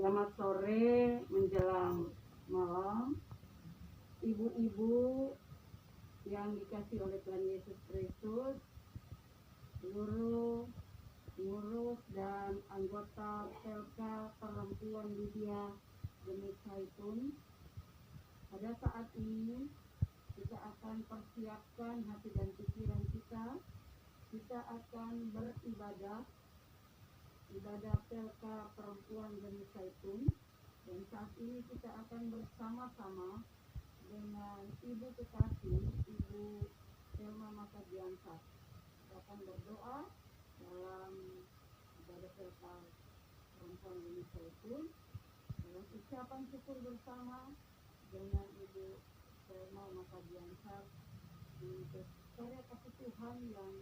Selamat sore menjelang malam, ibu-ibu yang dikasih oleh Tuhan Yesus Kristus, seluruh pengurus dan anggota PLK Perempuan Lydia Geni Zaitun. Pada saat ini kita akan persiapkan hati dan pikiran kita. Kita akan beribadah PLK Perempuan Geni Zaitun, dan saat ini kita akan bersama-sama dengan Ibu Kekasih, Ibu Selma Makadiansah. Kita akan berdoa dalam ibadah PLK Perempuan Geni Zaitun dalam ucapan syukur bersama dengan Ibu Selma Makadiansah untuk karya kasih Tuhan yang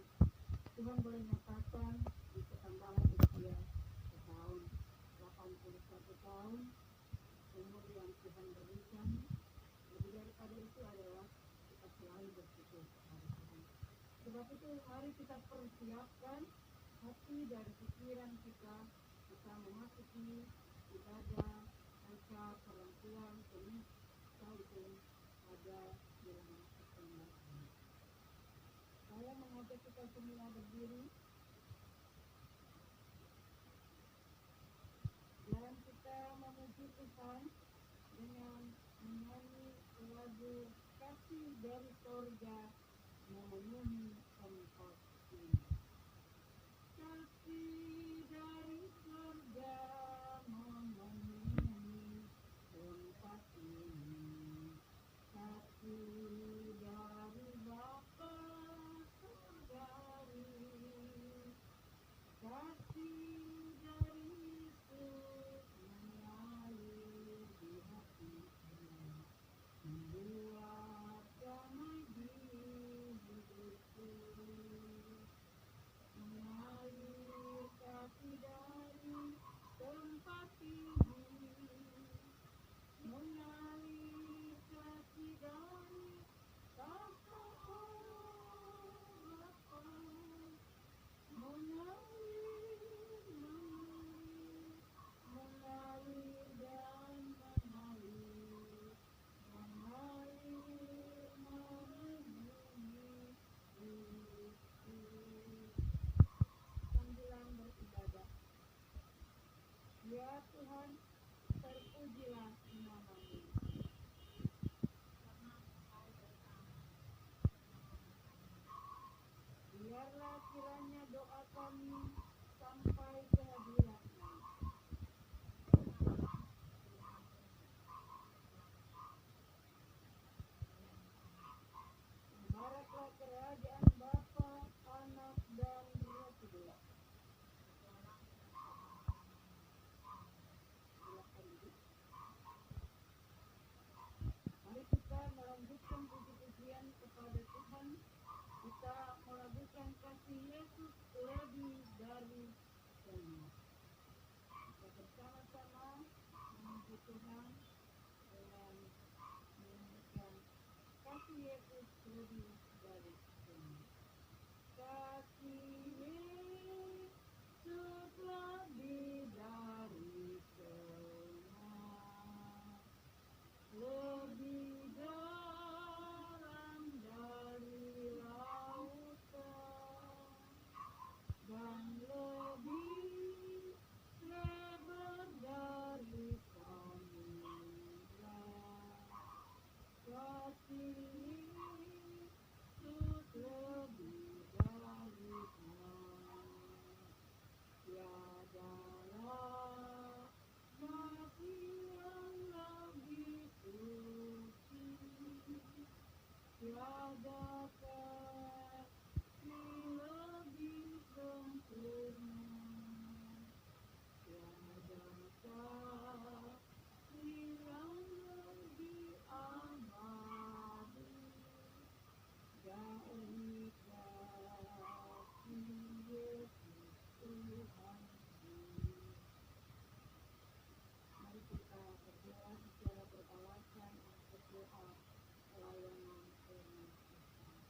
Tuhan boleh nyatakan di pertambahan usia tahun 81 tahun, umur yang Tuhan berikan. Lebih daripada itu adalah kita selalu bersyukur kepada Tuhan. Sebab itu mari kita persiapkan hati dan pikiran kita memasuki ibadah PLK Perempuan Geni Zaitun pada bulan September ini. Saya mengajak kita semua berdiri dan kita memuji Tuhan dengan menyanyi lagu Kasih dari Sorga memenuhi tempat ini. Kasih dari sorga memenuhi tempat ini. Kasih dari Bapa Surgawi, kasih dari Yesus mengalir di hatiku, membuat damai di hidupku. Mengalir kasih dari tempat ini, mengalir kasih dari tahta Allah Bapa, mengalir dan mengalir memenuhi hidupku. Sambilan beribadah, ya Tuhan, terpujilah nama-Mu. Biarlah kiranya doa kami sampai ke hadirat-Mu. Baraklah kerajaan Bapa, Anak, dan Roh Kudus. Mari kita melanjutkan puji-pujian kepada Tuhan. Kita melakukan kasih Yesus lebih dari semua. Kita bersama-sama memuji Tuhan dengan menyanyikan kasih Yesus lebih dari semua. Kasih Yesus lebih dari semua, lebih dalam dari lautan, dan lebih lebar dari samudra. Kasih Yesus lebih dari tiadalah kasih yang lebih suci, tiada kasih lebih sempurna, tiada kasih yang lebih abadi dari kasih Yesus Tuhanku. Mari kita berdoa secara beralasan untuk doa pelayanan firman Tuhan.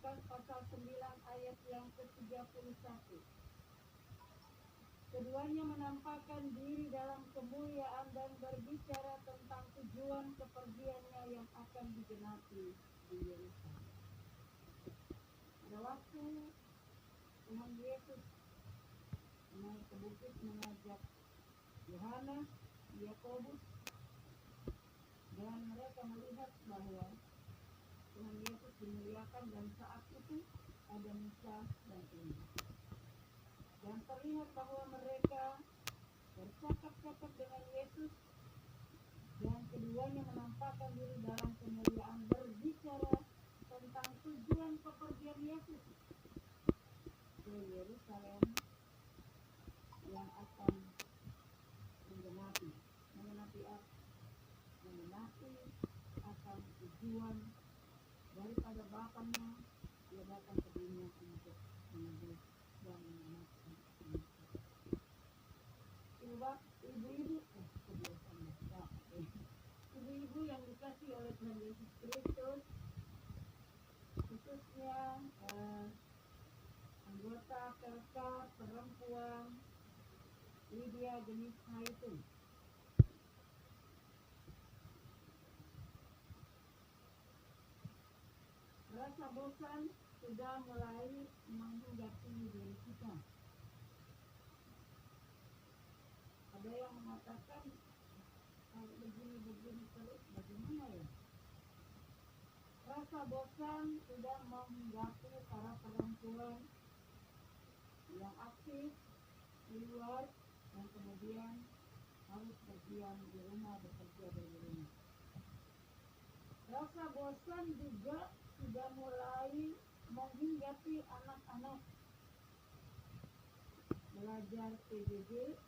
Lukas pasal 9 ayat yang ke-31. Keduanya menampakkan diri dalam kemuliaan dan berbicara tentang tujuan kepergiannya yang akan digenapi di Yerusalem. Pada waktu Tuhan Yesus naik ke bukit mengajak Yohanes, Yakobus, dan mereka melihat bahwa Tuhan Yesus dimuliakan, dan saat itu ada Musa dan Elia. Dan terlihat bahwa mereka bercakap-cakap dengan Yesus, dan keduanya menampakkan diri dalam kemuliaan berbicara tentang tujuan kepergian Yesus ke Yerusalem yang akan menggenapi akan tujuan daripada Bapaknya. Dia datang ke dunia untuk menebus dan menyelamatkan manusia. Ibu-ibu yang dikasihi oleh Tuhan Yesus Kristus, khususnya anggota KK perempuan Lydia Genis Haitun. Rasa bosan sudah mulai menghinggapi diri kita. Ada yang mengatakan, kalau begini terus bagaimana ya? Rasa bosan sudah menghinggapi para perempuan yang aktif di luar dan kemudian harus berdiam di rumah, bekerja dari rumah. Rasa bosan juga sudah mulai menghinggapi anak-anak belajar PJJ.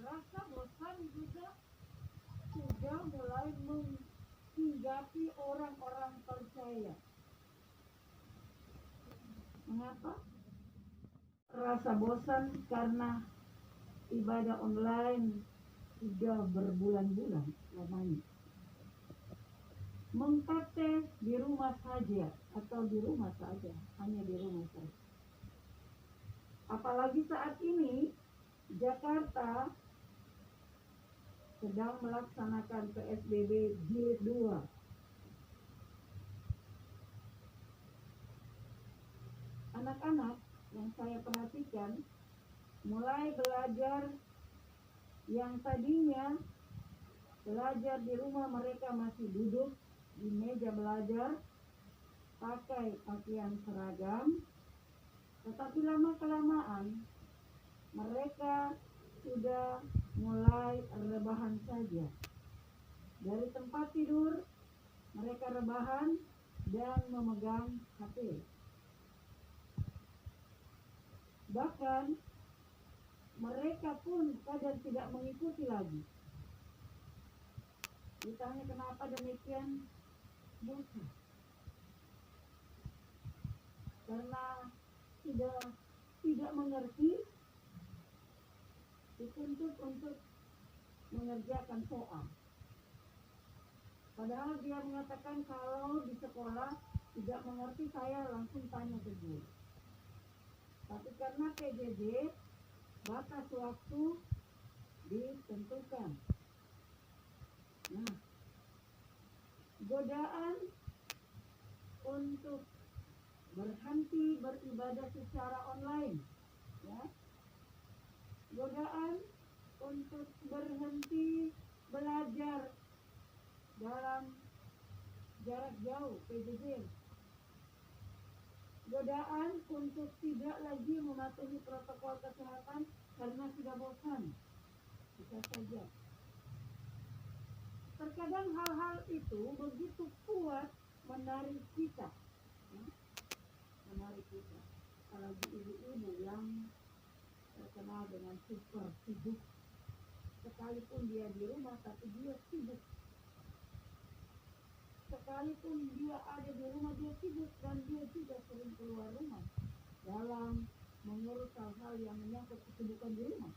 Rasa bosan juga sudah mulai menghinggapi orang-orang percaya. Mengapa? Rasa bosan karena ibadah online sudah berbulan-bulan lamanya. Mengkate di rumah saja, hanya di rumah saja. Apalagi saat ini Jakarta sedang melaksanakan PSBB jilid 2. Anak-anak yang saya perhatikan mulai belajar, yang tadinya belajar di rumah mereka masih duduk di meja belajar, pakai pakaian seragam, tetapi lama-kelamaan mereka sudah mulai rebahan saja. Dari tempat tidur mereka rebahan dan memegang HP. Bahkan mereka pun kadang tidak mengikuti lagi. Ditanya kenapa demikian, bosan. Karena tidak mengerti, dituntut untuk mengerjakan soal. Padahal dia mengatakan kalau di sekolah tidak mengerti saya langsung tanya ke guru. Tapi karena PJJ, batas waktu ditentukan. Nah, godaan untuk berhenti beribadah secara online, ya. Godaan untuk berhenti belajar dalam jarak jauh PJJ. Godaan untuk tidak lagi mematuhi protokol kesehatan karena sudah bosan. Bisa saja. Terkadang hal-hal itu begitu kuat menarik kita. Apalagi ibu-ibu yang terkenal dengan super sibuk. Sekalipun dia di rumah, tapi dia sibuk. Sekalipun dia ada di rumah, dia sibuk, dan dia juga sering keluar rumah dalam mengurus hal-hal yang menyangkut kesibukan di rumah.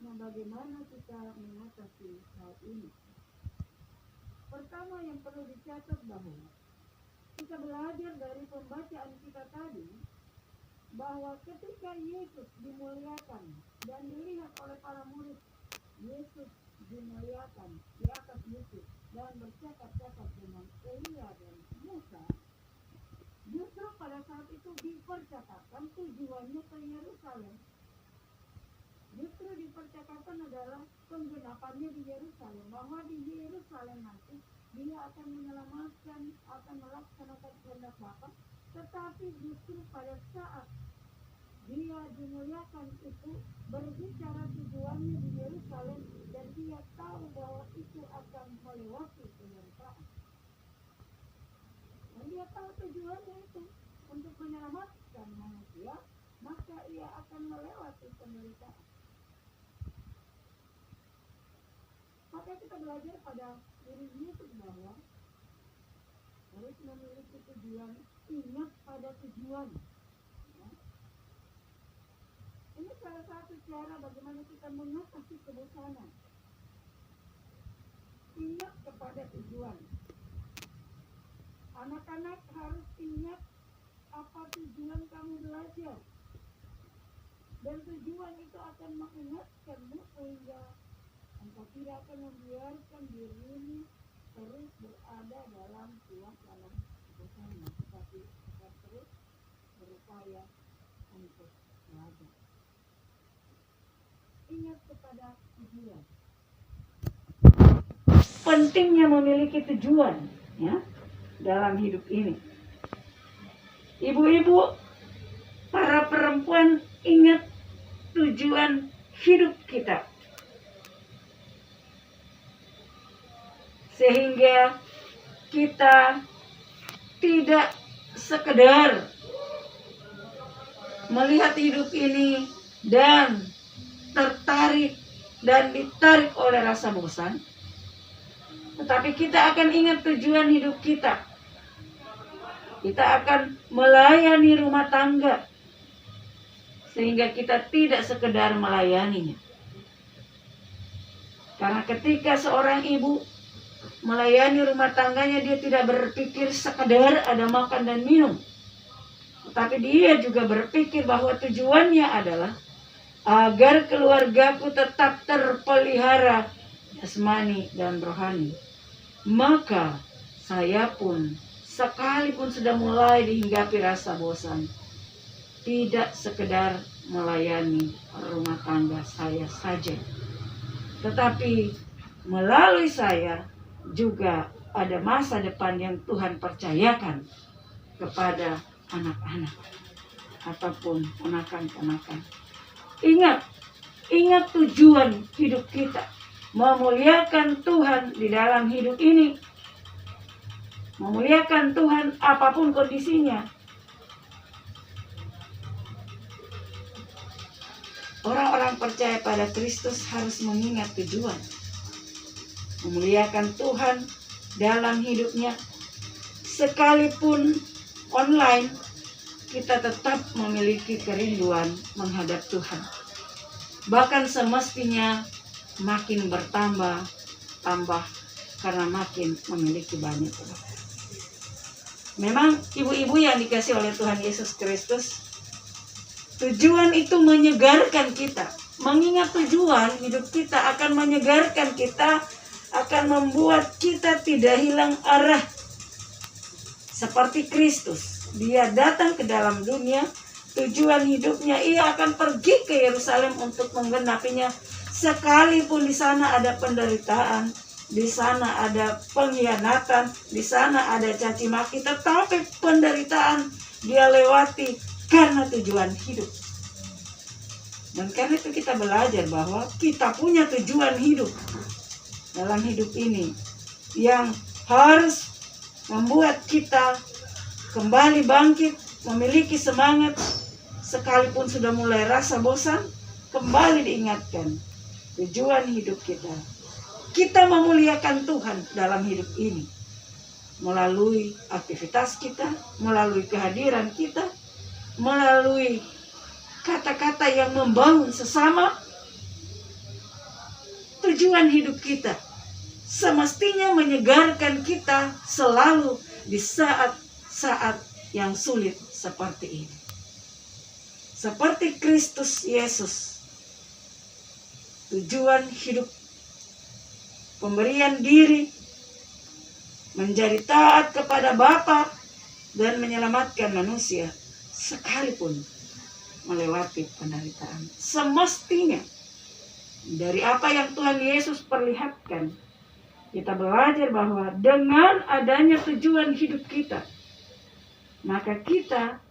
Nah, bagaimana kita mengatasi hal ini? Pertama yang perlu dicatat bahwa kita belajar dari pembacaan kita tadi bahwa ketika Yesus dimuliakan dan dilihat oleh para murid, Yesus dimuliakan di atas bukit dan bercakap-cakap dengan Elia dan Musa. Justru pada saat itu dipercakapkan tujuannya ke Yerusalem. Justru dipercakapkan adalah penggenapannya di Yerusalem, bahwa di Yerusalem nanti dia akan menyelamatkan, akan melaksanakan kehendak Bapa. Tetapi justru pada saat dia dimuliakan itu berbicara tujuannya di Yerusalem, dan dia tahu bahwa itu akan melewati penderitaan. Dan dia tahu tujuannya itu untuk menyelamatkan manusia, maka ia akan melewati penderitaan. Maka kita belajar pada diri Yesus bahwa harus memiliki tujuan, ingat pada tujuan. Ya. Ini salah satu cara bagaimana kita mengatasi kebosanan. Ingat kepada tujuan. Anak-anak harus ingat apa tujuan kamu belajar. Dan tujuan itu akan mengingatkanmu sehingga engkau tidak akan membiarkan dirimu terus berada dalam dalam kebosanan, tetapi akan terus berupaya untuk belajar. Ingat kepada tujuan. Pentingnya memiliki tujuan, ya, dalam hidup ini. Ibu-ibu, para perempuan, ingat tujuan hidup kita. Sehingga kita tidak sekedar melihat hidup ini dan tertarik dan ditarik oleh rasa bosan, tetapi kita akan ingat tujuan hidup kita. Kita akan melayani rumah tangga, sehingga kita tidak sekedar melayaninya. Karena ketika seorang ibu melayani rumah tangganya, dia tidak berpikir sekedar ada makan dan minum, tetapi dia juga berpikir bahwa tujuannya adalah agar keluargaku tetap terpelihara jasmani dan rohani. Maka saya pun, sekalipun sudah mulai dihinggapi rasa bosan, tidak sekedar melayani rumah tangga saya saja, tetapi melalui saya juga ada masa depan yang Tuhan percayakan kepada anak-anak ataupun ponakan-ponakan. Ingat tujuan hidup kita, memuliakan Tuhan di dalam hidup ini, memuliakan Tuhan apapun kondisinya. Orang-orang percaya pada Kristus harus mengingat tujuan, memuliakan Tuhan dalam hidupnya. Sekalipun online, kita tetap memiliki kerinduan menghadap Tuhan. Bahkan semestinya makin bertambah karena makin memiliki banyak uang. Memang ibu-ibu yang dikasih oleh Tuhan Yesus Kristus, tujuan itu menyegarkan kita. Mengingat tujuan hidup kita akan menyegarkan kita, akan membuat kita tidak hilang arah. Seperti Kristus, dia datang ke dalam dunia, tujuan hidupnya ia akan pergi ke Yerusalem untuk menggenapinya. Sekalipun di sana ada penderitaan, di sana ada pengkhianatan, di sana ada caci maki, tetapi penderitaan dia lewati karena tujuan hidup. Dan karena itu kita belajar bahwa kita punya tujuan hidup dalam hidup ini yang harus membuat kita kembali bangkit, memiliki semangat. Sekalipun sudah mulai rasa bosan, kembali diingatkan tujuan hidup kita. Kita memuliakan Tuhan dalam hidup ini melalui aktivitas kita, melalui kehadiran kita, melalui kata-kata yang membangun sesama. Tujuan hidup kita semestinya menyegarkan kita selalu di saat-saat yang sulit seperti ini. Seperti Kristus Yesus, tujuan hidup pemberian diri, menjadi taat kepada Bapa dan menyelamatkan manusia sekalipun melewati penderitaan. Semestinya dari apa yang Tuhan Yesus perlihatkan, kita belajar bahwa dengan adanya tujuan hidup kita, maka kita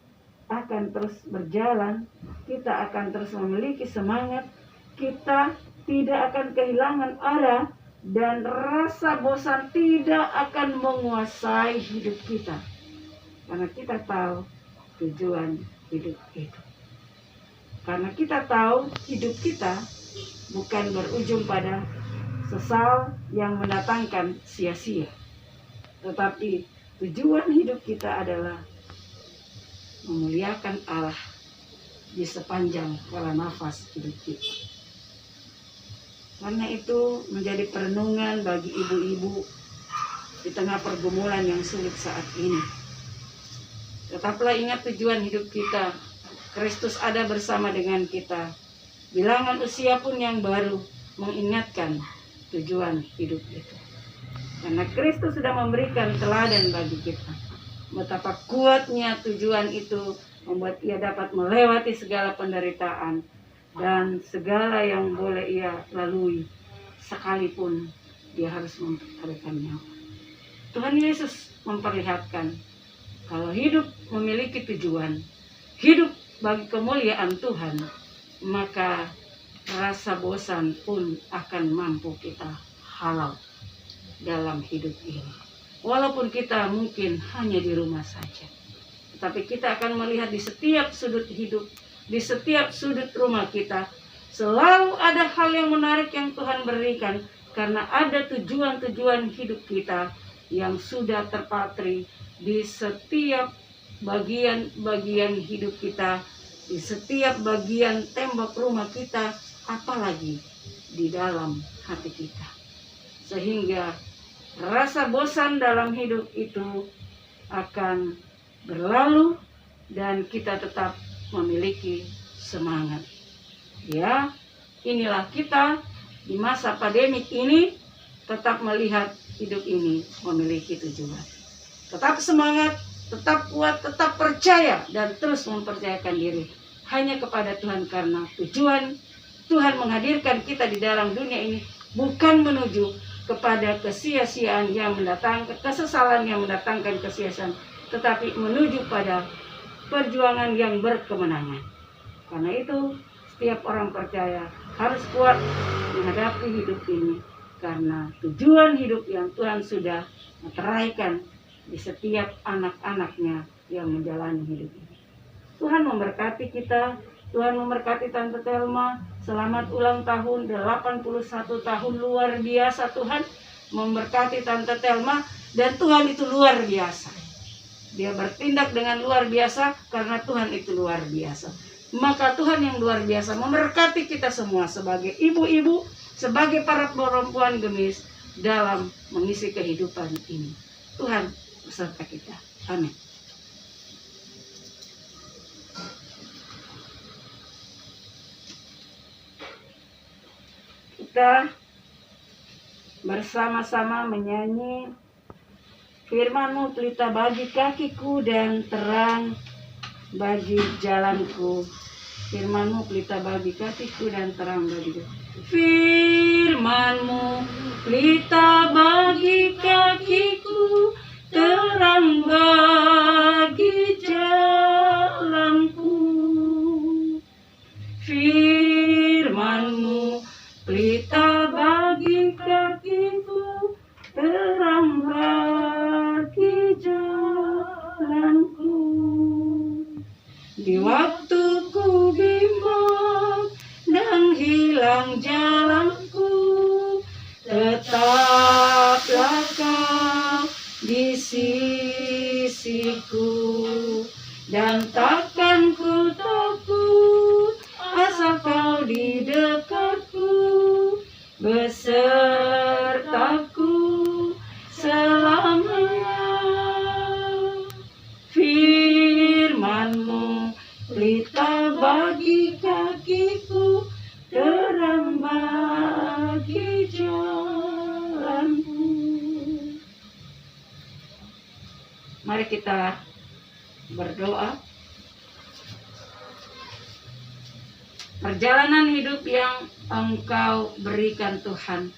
akan terus berjalan, kita akan terus memiliki semangat, kita tidak akan kehilangan arah, dan rasa bosan tidak akan menguasai hidup kita. Karena kita tahu tujuan hidup itu. Karena kita tahu hidup kita bukan berujung pada sesal yang mendatangkan sia-sia. Tetapi tujuan hidup kita adalah memuliakan Allah di sepanjang kala nafas hidup kita. Karena itu menjadi perenungan bagi ibu-ibu di tengah pergumulan yang sulit saat ini. Tetaplah ingat tujuan hidup kita. Kristus ada bersama dengan kita. Bilangan usia pun yang baru mengingatkan tujuan hidup itu. Karena Kristus sudah memberikan teladan bagi kita. Betapa kuatnya tujuan itu membuat ia dapat melewati segala penderitaan dan segala yang boleh ia lalui, sekalipun dia harus mempertaruhkan nyawa. Tuhan Yesus memperlihatkan kalau hidup memiliki tujuan, hidup bagi kemuliaan Tuhan, maka rasa bosan pun akan mampu kita halau dalam hidup ini. Walaupun kita mungkin hanya di rumah saja, tetapi kita akan melihat di setiap sudut hidup, di setiap sudut rumah kita, selalu ada hal yang menarik yang Tuhan berikan, karena ada tujuan-tujuan hidup kita yang sudah terpatri di setiap bagian-bagian hidup kita, di setiap bagian tembok rumah kita, apalagi di dalam hati kita. Sehingga rasa bosan dalam hidup itu akan berlalu dan kita tetap memiliki semangat. Ya, inilah kita di masa pandemik ini tetap melihat hidup ini memiliki tujuan. Tetap semangat, tetap kuat, tetap percaya dan terus mempercayakan diri hanya kepada Tuhan, karena tujuan Tuhan menghadirkan kita di dalam dunia ini bukan menuju kepada kesia-siaan yang mendatangkan kesesalan, yang mendatangkan kesia-siaan, tetapi menuju pada perjuangan yang berkemenangan. Karena itu setiap orang percaya harus kuat menghadapi hidup ini, karena tujuan hidup yang Tuhan sudah meteraikan di setiap anak-anaknya yang menjalani hidup ini. Tuhan memberkati kita. Tuhan memberkati Tante Thelma. Selamat ulang tahun 81 tahun, luar biasa. Tuhan memberkati Tante Thelma, dan Tuhan itu luar biasa. Dia bertindak dengan luar biasa karena Tuhan itu luar biasa. Maka Tuhan yang luar biasa memberkati kita semua sebagai ibu-ibu, sebagai para perempuan gemis dalam mengisi kehidupan ini. Tuhan beserta kita. Amin. Kita bersama-sama menyanyi Firman-Mu pelita bagi kakiku dan terang bagi jalanku. Firman-Mu pelita bagi kakiku dan terang bagi jalanku. Firman-Mu pelita bagi kakiku, terang bagi jalanku. Firman-Mu pelita bagi kakiku, terang bagi jalanku. Di waktu ku bimbang dan hilang jalanku, tetaplah Kau di sisiku, dan takkan ku takut asal Kau di dekatku, besertaku Mari kita berdoa. Perjalanan hidup yang Engkau berikan Tuhan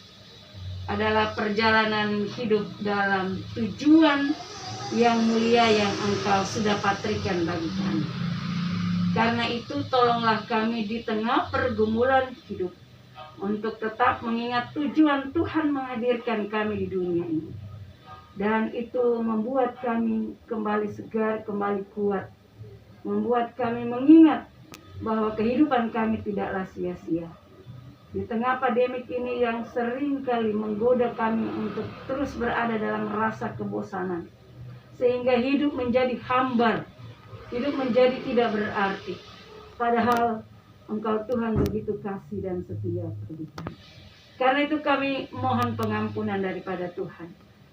adalah perjalanan hidup dalam tujuan yang mulia yang Engkau sudah patrikan bagi kami. Karena itu tolonglah kami di tengah pergumulan hidup untuk tetap mengingat tujuan Tuhan menghadirkan kami di dunia ini. Dan itu membuat kami kembali segar, kembali kuat. Membuat kami mengingat bahwa kehidupan kami tidaklah sia-sia. Di tengah pandemik ini yang sering kali menggoda kami untuk terus berada dalam rasa kebosanan. Sehingga hidup menjadi hambar, hidup menjadi tidak berarti. Padahal Engkau Tuhan begitu kasih dan setia bagi kami. Karena itu kami mohon pengampunan daripada Tuhan.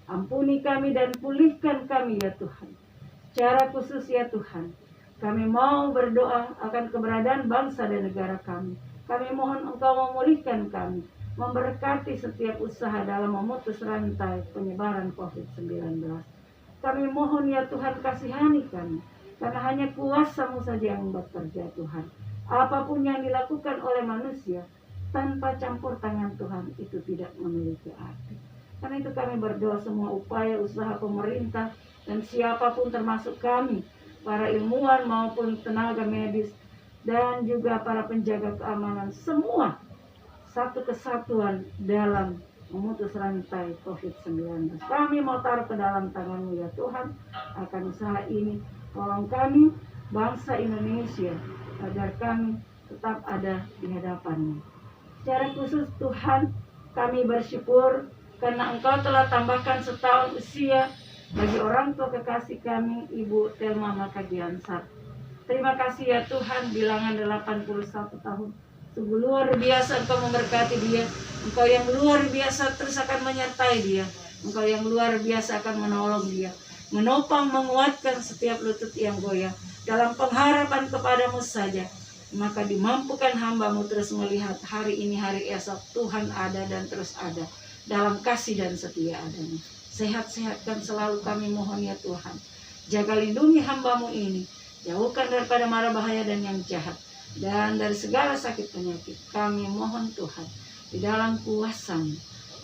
Ampuni kami dan pulihkan kami ya Tuhan. Secara khusus ya Tuhan, kami mau berdoa akan keberadaan bangsa dan negara kami. Kami mohon Engkau memulihkan kami, memberkati setiap usaha dalam memutus rantai penyebaran COVID-19. Kami mohon ya Tuhan kasihani kami, karena hanya kuasa-Mu saja yang bekerja Tuhan. Apapun yang dilakukan oleh manusia, tanpa campur tangan Tuhan, itu tidak memiliki arti. Karena itu kami berdoa semua upaya usaha pemerintah dan siapapun termasuk kami, para ilmuwan maupun tenaga medis dan juga para penjaga keamanan, semua satu kesatuan dalam memutus rantai COVID-19. Kami mau taruh ke dalam tangan-Mu ya Tuhan akan usaha ini. Tolong kami bangsa Indonesia agar kami tetap ada di hadapan-Mu. Secara khusus Tuhan, kami bersyukur karena Engkau telah tambahkan setahun usia bagi orang tua kekasih kami, Ibu Thelma Makagiansar. Terima kasih ya Tuhan, bilangan 81 tahun. Sungguh luar biasa Engkau memberkati dia. Engkau yang luar biasa terus akan menyertai dia. Engkau yang luar biasa akan menolong dia. Menopang, menguatkan setiap lutut yang goyah. Dalam pengharapan kepadamu saja. Maka dimampukan hamba-Mu terus melihat hari ini, hari esok. Tuhan ada dan terus ada. Dalam kasih dan setia adanya. Sehat-sehatkan selalu kami mohon ya Tuhan. Jaga lindungi hamba-Mu ini. Jauhkan daripada mara bahaya dan yang jahat. Dan dari segala sakit penyakit. Kami mohon Tuhan. Di dalam kuasa-Mu.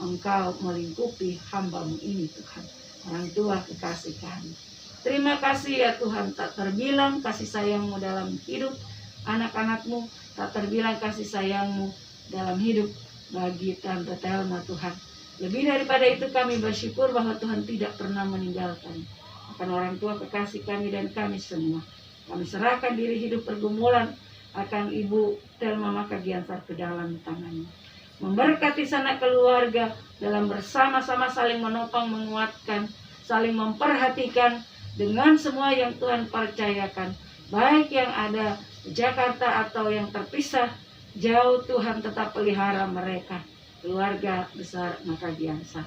Engkau melingkupi hamba-Mu ini Tuhan. Orang tua kekasih kami. Terima kasih ya Tuhan. Tak terbilang kasih sayang-Mu dalam hidup anak-anak-Mu. Tak terbilang kasih sayang-Mu dalam hidup bagi Tante Thelma Tuhan. Lebih daripada itu kami bersyukur bahwa Tuhan tidak pernah meninggalkan akan orang tua kekasih kami dan kami semua. Kami serahkan diri hidup pergumulan akan Ibu Thelma Makagiansar ke dalam tangan-Mu. Memberkati sanak keluarga dalam bersama-sama saling menopang, menguatkan, saling memperhatikan dengan semua yang Tuhan percayakan. Baik yang ada di Jakarta atau yang terpisah jauh, Tuhan tetap pelihara mereka. Keluarga besar Makagiansar.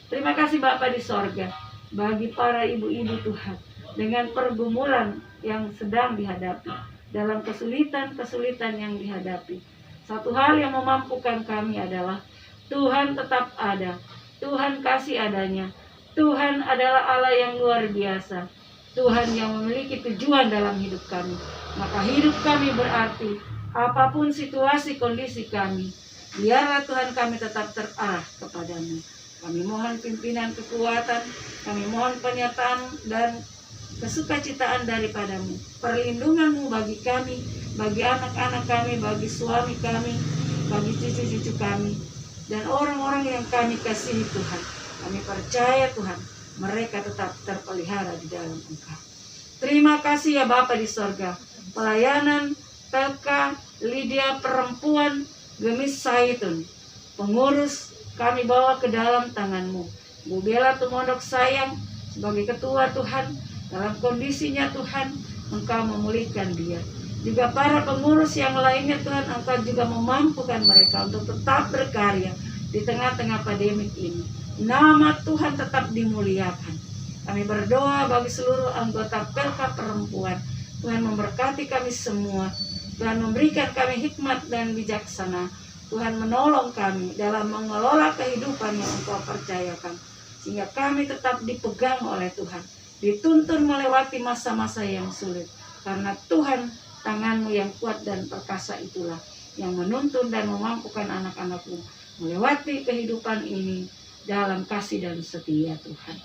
Terima kasih Bapa di sorga bagi para ibu-ibu Tuhan dengan pergumulan yang sedang dihadapi, dalam kesulitan-kesulitan yang dihadapi. Satu hal yang memampukan kami adalah Tuhan tetap ada, Tuhan kasih adanya, Tuhan adalah Allah yang luar biasa, Tuhan yang memiliki tujuan dalam hidup kami. Maka hidup kami berarti apapun situasi kondisi kami, biarlah Tuhan kami tetap terarah kepada-Mu. Kami mohon pimpinan kekuatan, kami mohon penyertaan dan kesukacitaan daripada-Mu. Perlindungan-Mu bagi kami, bagi anak-anak kami, bagi suami kami, bagi cucu-cucu kami, dan orang-orang yang kami kasihi Tuhan. Kami percaya Tuhan, mereka tetap terpelihara di dalam Engkau. Terima kasih ya Bapa di sorga. Pelayanan Pelka Lydia perempuan Gemis Saitun, pengurus kami bawa ke dalam tangan-Mu. Bu Bella Tumondok sayang sebagai ketua Tuhan, dalam kondisinya Tuhan, Engkau memulihkan dia. Juga para pengurus yang lainnya Tuhan, Engkau juga memampukan mereka untuk tetap berkarya di tengah-tengah pandemik ini. Nama Tuhan tetap dimuliakan. Kami berdoa bagi seluruh anggota Pelka perempuan. Tuhan memberkati kami semua. Tuhan memberikan kami hikmat dan bijaksana. Tuhan menolong kami dalam mengelola kehidupan yang Engkau percayakan. Sehingga kami tetap dipegang oleh Tuhan. dituntun melewati masa-masa yang sulit. Karena Tuhan, tangan-Mu yang kuat dan perkasa itulah yang menuntun dan memampukan anak-anak-Mu melewati kehidupan ini dalam kasih dan setia Tuhan.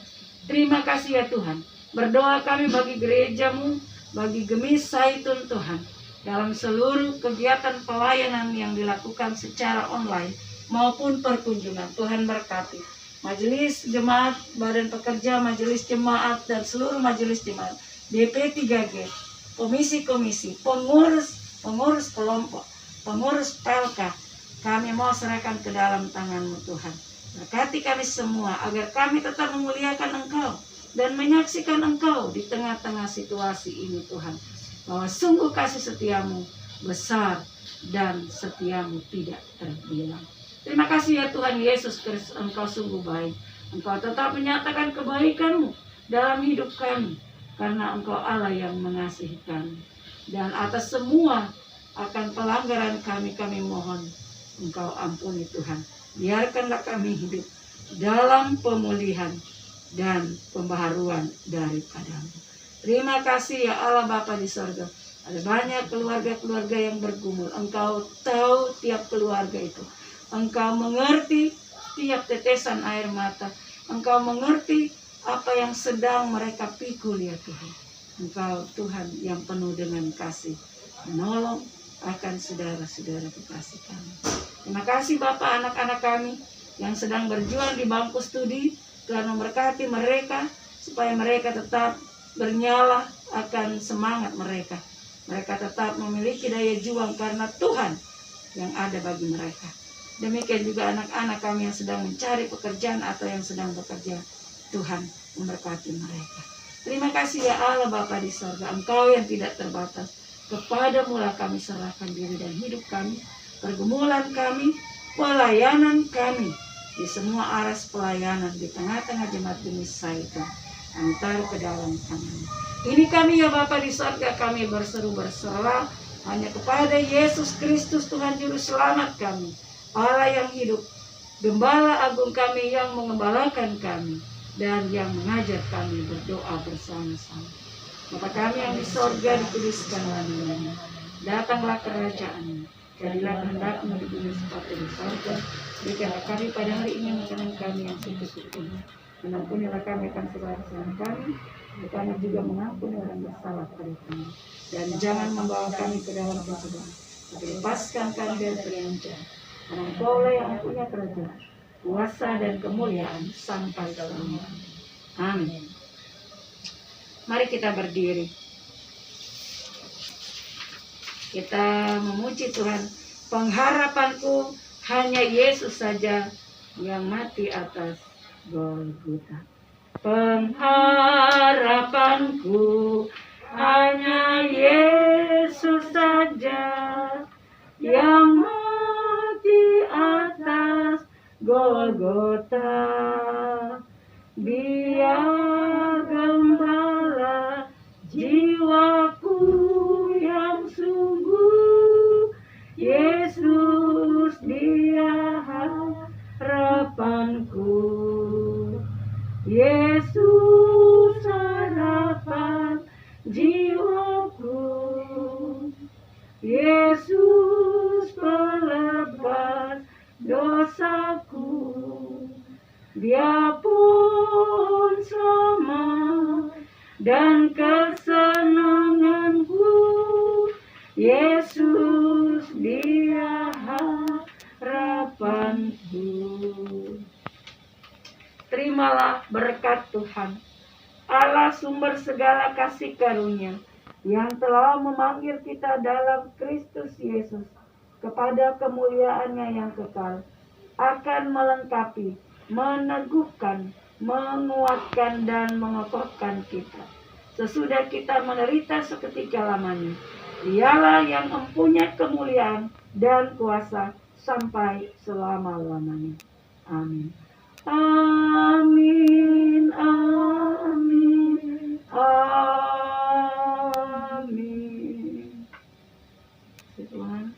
Terima kasih ya Tuhan. Berdoa kami bagi gereja-Mu, bagi Gemis Zaitun Tuhan, dalam seluruh kegiatan pelayanan yang dilakukan secara online maupun perkunjungan. Tuhan berkati majelis jemaat, badan pekerja, majelis jemaat, dan seluruh majelis jemaat, DP3G, komisi-komisi, pengurus kelompok, pengurus PLK, kami mau serahkan ke dalam tangan-Mu Tuhan. Berkati kami semua agar kami tetap memuliakan Engkau dan menyaksikan Engkau di tengah-tengah situasi ini Tuhan. Bahwa sungguh kasih setiamu besar dan setiamu tidak terbilang. Terima kasih ya Tuhan Yesus Kristus, Engkau sungguh baik. Engkau tetap menyatakan kebaikan-Mu dalam hidup kami. Karena Engkau Allah yang mengasihi kami. Dan atas semua akan pelanggaran kami mohon Engkau ampuni Tuhan. Biarkanlah kami hidup dalam pemulihan dan pembaharuan daripada-Mu. Terima kasih ya Allah Bapa di sorga. Ada banyak keluarga-keluarga yang bergumul. Engkau tahu tiap keluarga itu. Engkau mengerti tiap tetesan air mata. Engkau mengerti apa yang sedang mereka pikul ya Tuhan. Engkau Tuhan yang penuh dengan kasih. Menolong akan saudara-saudara kekasih kami. Terima kasih Bapak anak-anak kami yang sedang berjuang di bangku studi. Tuhan memberkati mereka supaya mereka tetap bernyala akan semangat mereka. Mereka tetap memiliki daya juang karena Tuhan yang ada bagi mereka. Demikian juga anak-anak kami yang sedang mencari pekerjaan atau yang sedang bekerja. Tuhan memberkati mereka. Terima kasih ya Allah Bapa di sorga. Engkau yang tidak terbatas. Kepadamu lah kami serahkan diri dan hidup kami, pergumulan kami, pelayanan kami, di semua aras pelayanan di tengah-tengah jemaat Gemis Zaitun. Kami taruh ke dalam tangan. Ini kami ya Bapa di sorga, kami berseru berserah hanya kepada Yesus Kristus Tuhan Juru Selamat kami, Allah yang hidup, Gembala Agung kami yang mengembalakan kami dan yang mengajar kami berdoa bersama-sama. Bapa kami yang di sorga, dikuduskanlah nama-Mu. Datanglah kerajaan-Mu. Jadilah kehendak-Mu di bumi seperti di sorga. Berikanlah kami pada hari ini makanan kami yang secukupnya. Mengampunilah kami akan segala kesalahan kami. Kami juga mengampuni orang bersalah pada kami. Dan jangan membawa kami ke dalam pencobaan, tapi lepaskan kami dari penyakit. Karena Engkaulah yang punya kerajaan, kuasa dan kemuliaan sampai selamanya. Amin. Mari kita berdiri. Kita memuji Tuhan. Pengharapanku hanya Yesus saja yang mati atas Golgota. Pengharapanku hanya Yesus saja yang mati atas Golgota. Dia gembala jiwaku yang sungguh. Yesus dia harapanku. Yesus harapan jiwaku. Yesus pelepas dosaku. Dia pun selamat dan kesenanganku. Yesus dia harapanku. Terimalah berkat Tuhan, Allah sumber segala kasih karunia, yang telah memanggil kita dalam Kristus Yesus kepada kemuliaannya yang kekal, akan melengkapi, meneguhkan, menguatkan, dan mengokohkan kita. Sesudah kita menderita seketika lamanya, Dialah yang mempunyai kemuliaan dan kuasa sampai selama-lamanya. Amin. Amin, amin, amin. Tuhan,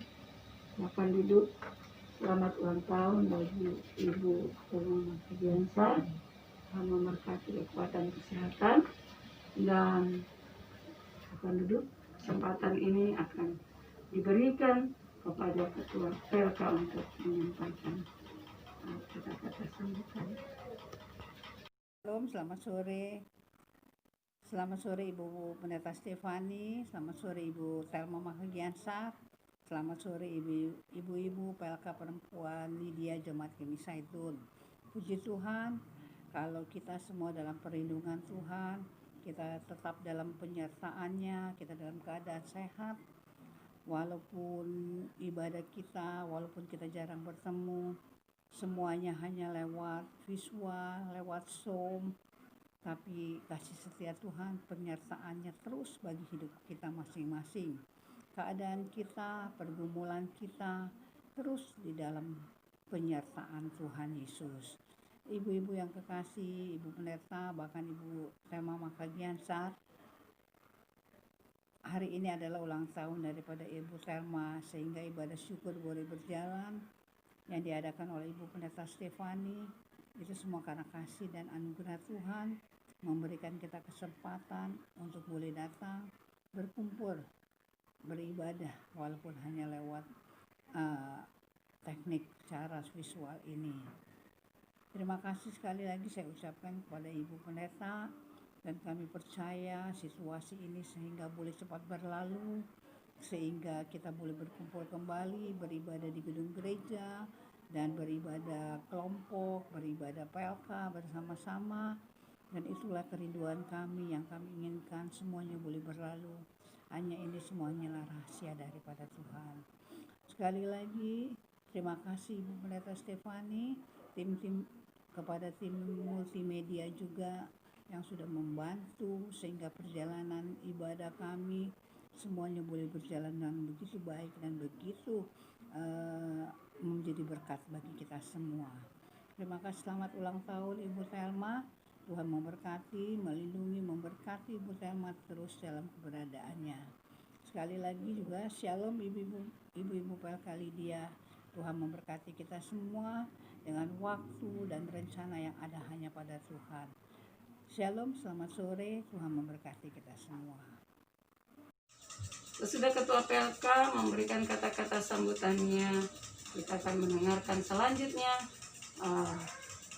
silakan duduk. Selamat ulang tahun bagi Ibu Teruna Biansa. Tuhan memberkati kekuatan kesehatan dan akan duduk. Kesempatan ini akan diberikan kepada Ketua PLK untuk menyampaikan kata-kata sambutan. Shalom, selamat sore. Selamat sore Ibu Pendeta Stefani, selamat sore Ibu Thelma Mahgiansah, selamat sore ibu-ibu PLK Perempuan Lydia Jemaat Kemi Zaitun. Puji Tuhan, kalau kita semua dalam perlindungan Tuhan, kita tetap dalam penyertaannya, kita dalam keadaan sehat, walaupun ibadah kita, walaupun kita jarang bertemu, semuanya hanya lewat visual, lewat Zoom, tapi kasih setia Tuhan, penyertaannya terus bagi hidup kita masing-masing. Keadaan kita, pergumulan kita terus di dalam penyertaan Tuhan Yesus. Ibu-ibu yang kekasih, Ibu Pendeta, bahkan Ibu Thelma Mahgiansah, hari ini adalah ulang tahun daripada Ibu Thelma, sehingga ibadah syukur boleh berjalan yang diadakan oleh Ibu Pendeta Stefani. Itu semua karena kasih dan anugerah Tuhan memberikan kita kesempatan untuk boleh datang, berkumpul, beribadah walaupun hanya lewat teknik cara visual ini. Terima kasih sekali lagi saya ucapkan kepada Ibu Pendeta, dan kami percaya situasi ini sehingga boleh cepat berlalu, sehingga kita boleh berkumpul kembali, beribadah di gedung gereja, dan beribadah kelompok, beribadah PLK bersama-sama. Dan itulah kerinduan kami yang kami inginkan, semuanya boleh berlalu. Hanya ini semuanya lah rahasia daripada Tuhan. Sekali lagi, terima kasih Ibu Pendeta Stefani, kepada tim multimedia juga yang sudah membantu sehingga perjalanan ibadah kami semuanya boleh berjalan dengan begitu baik dan begitu menjadi berkat bagi kita semua. Terima kasih, selamat ulang tahun Ibu Thelma. Tuhan memberkati, melindungi, memberkati Ibu Thelma terus dalam keberadaannya. Sekali lagi juga shalom ibu-ibu PLK Lydia. Tuhan memberkati kita semua dengan waktu dan rencana yang ada hanya pada Tuhan. Shalom, selamat sore, Tuhan memberkati kita semua. Sesudah Ketua PLK memberikan kata-kata sambutannya, kita akan mendengarkan selanjutnya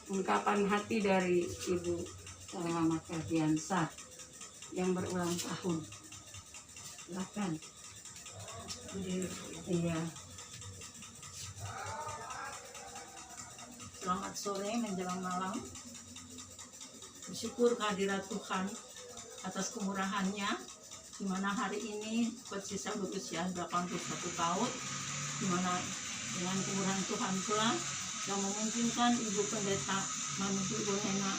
ungkapan hati dari Ibu Thelma Mahgiansah yang berulang tahun. Silakan. Iya. Selamat sore menjelang malam. Bersyukur kehadirat Tuhan atas kemurahannya, di mana hari ini bersisa berusia 81 tahun, di mana dengan kemurahan Tuhan pula yang memungkinkan Ibu Pendeta Manuki Ibu Hena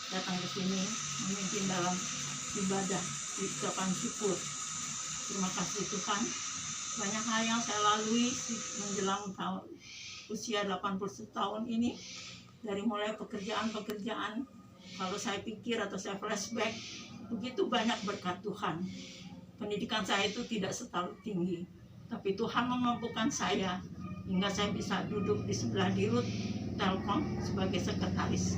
datang ke sini memimpin dalam ibadah ucapan syukur. Terima kasih Tuhan. Banyak hal yang saya lalui menjelang usia 81 tahun ini, dari mulai pekerjaan-pekerjaan, kalau saya pikir atau saya flashback, begitu banyak berkat Tuhan. Pendidikan saya itu tidak terlalu tinggi, tapi Tuhan memampukan saya hingga saya bisa duduk di sebelah Dirut Telkom sebagai sekretaris.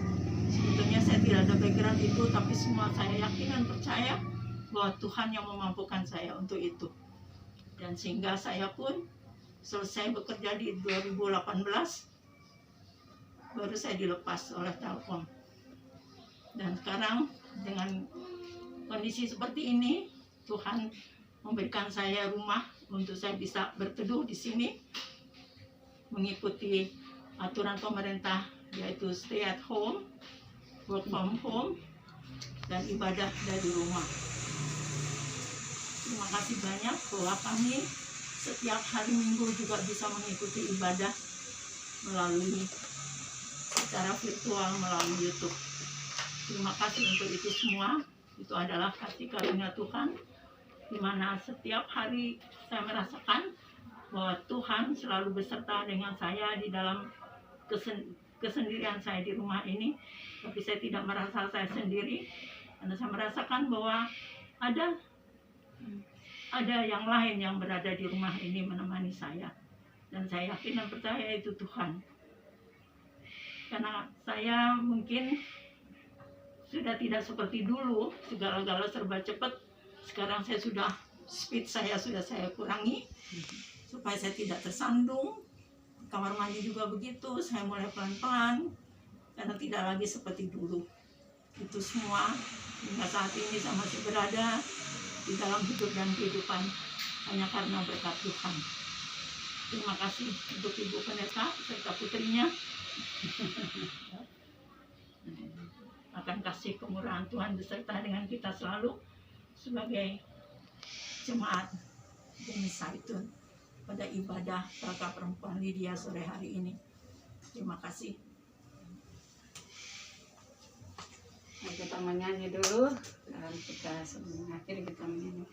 Sebetulnya saya tidak ada background itu, tapi semua saya yakin dan percaya bahwa Tuhan yang memampukan saya untuk itu. Dan sehingga saya pun selesai bekerja di 2018, baru saya dilepas oleh Telkom. Dan sekarang dengan kondisi seperti ini, Tuhan memberikan saya rumah untuk saya bisa berteduh di sini, mengikuti aturan pemerintah, yaitu stay at home, work from home, dan ibadah dari rumah. Terima kasih banyak bahwa kami setiap hari Minggu juga bisa mengikuti ibadah melalui secara virtual melalui YouTube. Terima kasih untuk itu semua. Itu adalah kasih karunia Tuhan, di mana setiap hari saya merasakan bahwa Tuhan selalu beserta dengan saya di dalam kesendirian saya di rumah ini. Tapi saya tidak merasa saya sendiri, karena saya merasakan bahwa ada yang lain yang berada di rumah ini menemani saya. Dan saya yakin dan percaya itu Tuhan. Karena saya mungkin sudah tidak seperti dulu, segala-gala serba cepat. Sekarang saya sudah speed saya kurangi supaya saya tidak tersandung. Kamar mandi juga begitu, saya mulai pelan-pelan karena tidak lagi seperti dulu. Itu semua hingga saat ini saya masih berada di dalam hidup dan kehidupan hanya karena berkat Tuhan. Terima kasih untuk Ibu Pendeta serta putrinya. Akan kasih kemurahan Tuhan beserta dengan kita selalu sebagai jemaat Bumi Zaitun pada ibadah Kakak Perempuan Lydia sore hari ini. Terima kasih. Nah, kita menyanyi dulu dan kita mengakhiri kita menyanyi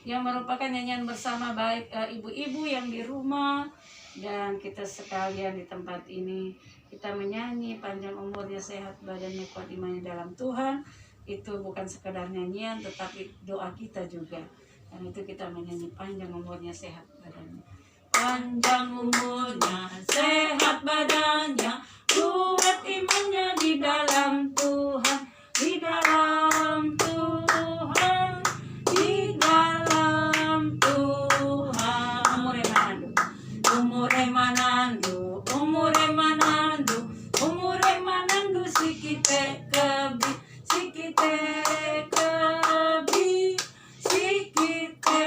yang merupakan nyanyian bersama baik ibu-ibu yang di rumah dan kita sekalian di tempat ini. Kita menyanyi panjang umurnya, sehat badannya, kuat imannya dalam Tuhan. Itu bukan sekadar nyanyian tetapi doa kita juga. Dan itu kita menyanyi panjang umurnya, sehat badannya. Panjang umurnya, sehat badannya, kuat imannya di dalam Tuhan, di dalam Tuhan, di dalam Tuhan. Umure manando, umure manando, umure manando, sikite kebi, sikite kebi, sikite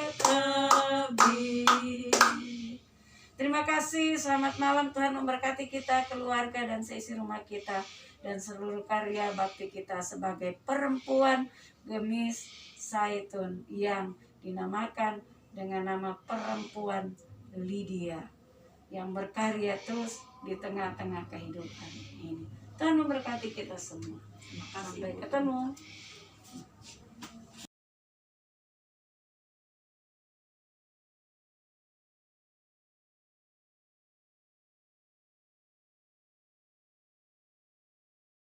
kebi. Terima kasih, selamat malam. Tuhan memberkati kita, keluarga, dan seisi rumah kita, dan seluruh karya bakti kita sebagai perempuan Gemis Zaitun yang dinamakan dengan nama Perempuan Lydia, yang berkarya terus di tengah-tengah kehidupan ini. Tuhan memberkati kita semua. Sampai ketemu.